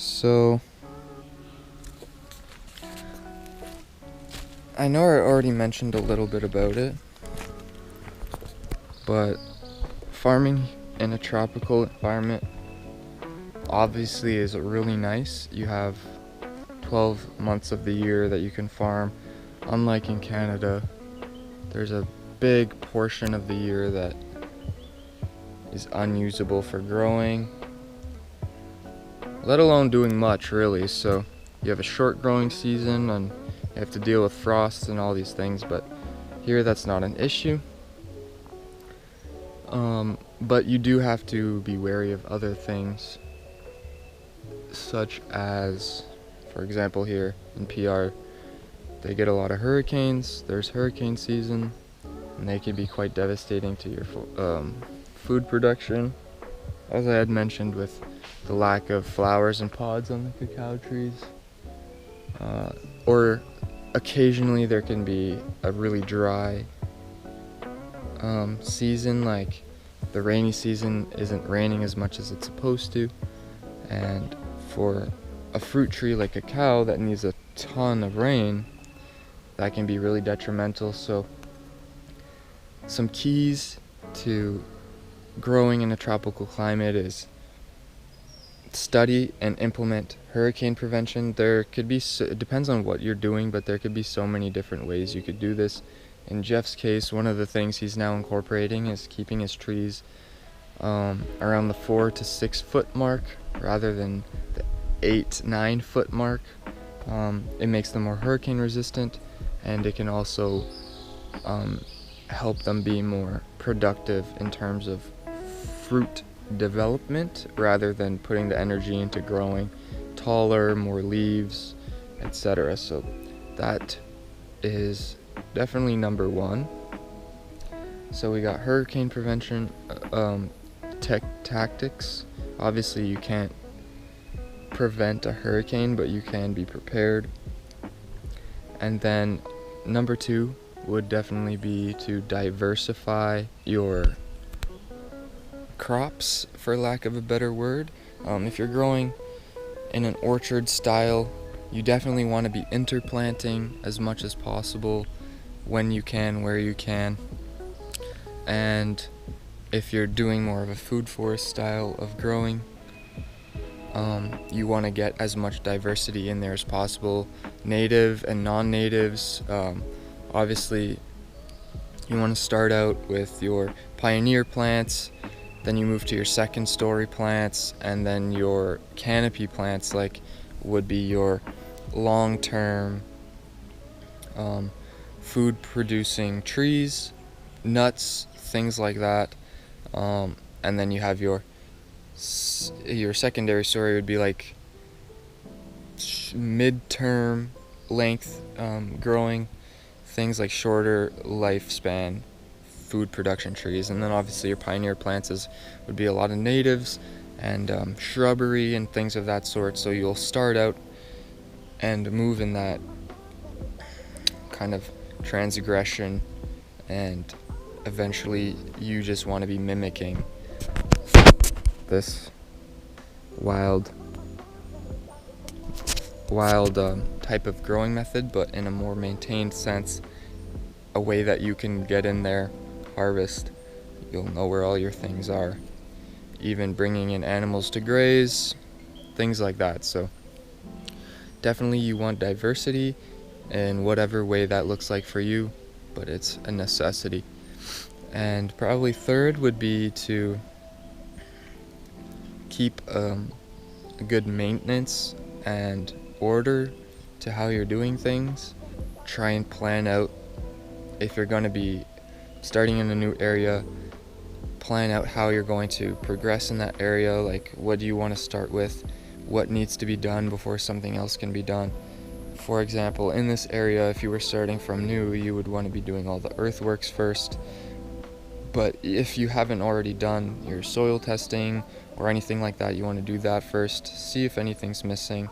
So, I know I already mentioned a little bit about it, but farming in a tropical environment obviously is really nice. You have 12 months of the year that you can farm. Unlike in Canada, there's a big portion of the year that is unusable for growing, let alone doing much really. So you have a short growing season and you have to deal with frost and all these things, but here that's not an issue. But you do have to be wary of other things, such as, for example, here in PR, they get a lot of hurricanes. There's hurricane season, and they can be quite devastating to your food production. As I had mentioned, with the lack of flowers and pods on the cacao trees, or occasionally there can be a really dry season, like the rainy season isn't raining as much as it's supposed to, and for a fruit tree like cacao that needs a ton of rain, that can be really detrimental. So some keys to growing in a tropical climate is study and implement hurricane prevention. There could be, it depends on what you're doing, but there could be so many different ways you could do this. In Jeff's case, one of the things he's now incorporating is keeping his trees around the 4 to 6 foot mark rather than the 8-9 foot mark. It makes them more hurricane resistant, and it can also help them be more productive in terms of fruit development rather than putting the energy into growing taller, more leaves, etc. So that is definitely number one. So we got hurricane prevention tactics. Obviously you can't prevent a hurricane, but you can be prepared. And then number two would definitely be to diversify your crops, for lack of a better word. If you're growing in an orchard style, you definitely want to be interplanting as much as possible when you can, where you can. And if you're doing more of a food forest style of growing, you want to get as much diversity in there as possible, native and non-natives. Obviously, you want to start out with your pioneer plants, then you move to your second story plants, and then your canopy plants, like would be your long-term food producing trees, nuts, things like that. And then you have your secondary story would be like mid-term length growing things like shorter lifespan food production trees. And then obviously your pioneer plants would be a lot of natives and shrubbery and things of that sort. So you'll start out and move in that kind of transgression, and eventually you just want to be mimicking this wild type of growing method, but in a more maintained sense, a way that you can get in there, harvest, you'll know where all your things are, even bringing in animals to graze, things like that. So definitely you want diversity in whatever way that looks like for you, but it's a necessity. And probably third would be to keep a good maintenance and order to how you're doing things. Try and plan out, if you're going to be starting in a new area, plan out how you're going to progress in that area. Like, what do you want to start with? What needs to be done before something else can be done? For example, in this area, if you were starting from new, you would want to be doing all the earthworks first. But if you haven't already done your soil testing or anything like that, you want to do that first. See if anything's missing.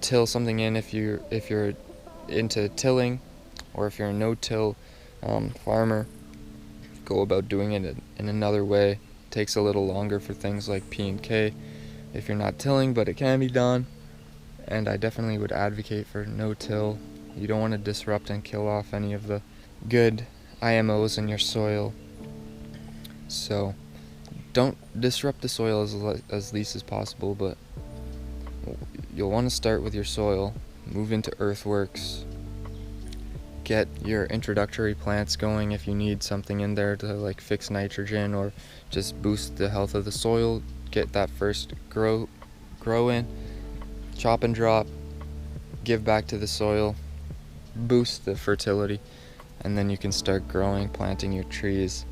Till something in if you're into tilling, or if you're a no-till farmer, go about doing it in another way. It takes a little longer for things like P&K, if you're not tilling, but it can be done. And I definitely would advocate for no-till. You don't want to disrupt and kill off any of the good IMOs in your soil. So don't disrupt the soil as least as possible, but you'll want to start with your soil, move into earthworks, get your introductory plants going if you need something in there to like fix nitrogen or just boost the health of the soil. Get that first grow in, chop and drop, give back to the soil, boost the fertility, and then you can start growing, planting your trees,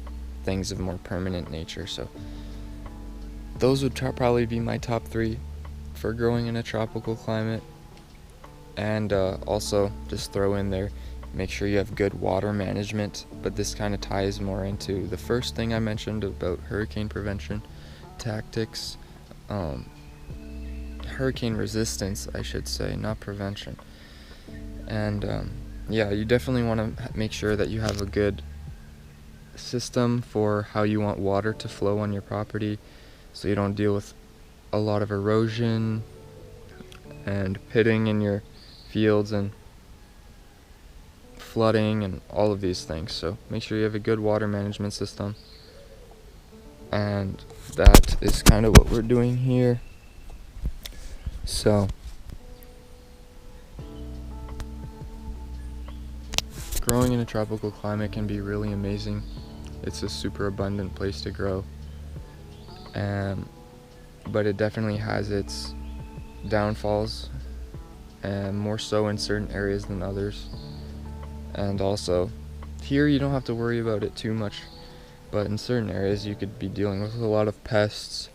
things of more permanent nature. So those would probably be my top 3 for growing in a tropical climate. And also just throw in there, make sure you have good water management, but this kind of ties more into the first thing I mentioned about hurricane prevention tactics, hurricane resistance I should say, not prevention. And yeah, you definitely want to make sure that you have a good system for how you want water to flow on your property, so you don't deal with a lot of erosion and pitting in your fields and flooding and all of these things. So make sure you have a good water management system, and that is kind of what we're doing here. So growing in a tropical climate can be really amazing. It's a super abundant place to grow, but it definitely has its downfalls, and more so in certain areas than others. And also here you don't have to worry about it too much, but in certain areas you could be dealing with a lot of pests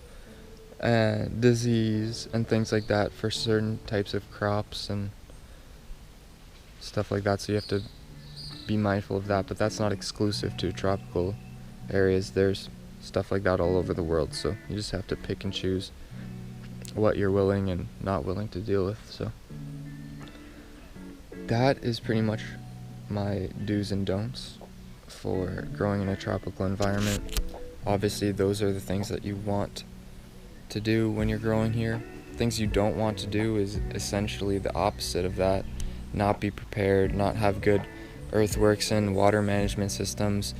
and disease and things like that for certain types of crops and stuff like that, so you have to be mindful of that. But that's not exclusive to tropical areas. There's stuff like that all over the world, so you just have to pick and choose what you're willing and not willing to deal with. So that is pretty much my do's and don'ts for growing in a tropical environment. Obviously those are the things that you want to do when you're growing here. Things you don't want to do is essentially the opposite of that. Not be prepared, not have good earthworks and water management systems,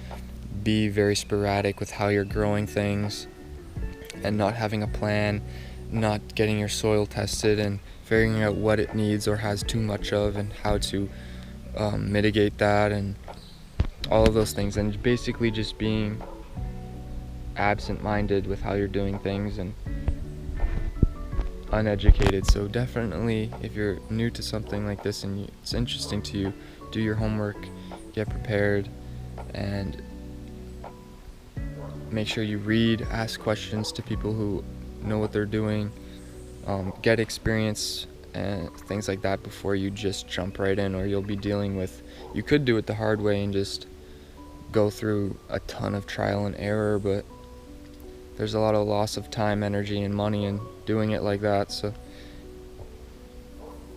be very sporadic with how you're growing things, and not having a plan, not getting your soil tested and figuring out what it needs or has too much of and how to mitigate that and all of those things, and basically just being absent-minded with how you're doing things and uneducated. So definitely, if you're new to something like this and it's interesting to you, do your homework, get prepared, and make sure you read, ask questions to people who know what they're doing, get experience and things like that before you just jump right in, or you'll be dealing with, you could do it the hard way and just go through a ton of trial and error, but there's a lot of loss of time, energy, and money in doing it like that. So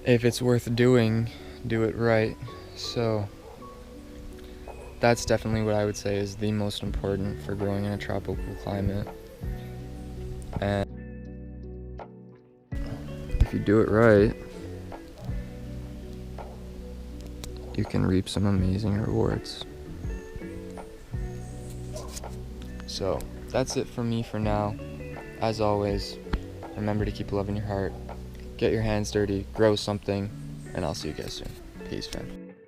if it's worth doing, do it right. So that's definitely what I would say is the most important for growing in a tropical climate. And if you do it right, you can reap some amazing rewards. So that's it from me for now. As always, remember to keep love in your heart, get your hands dirty, grow something, and I'll see you guys soon. Peace, fam.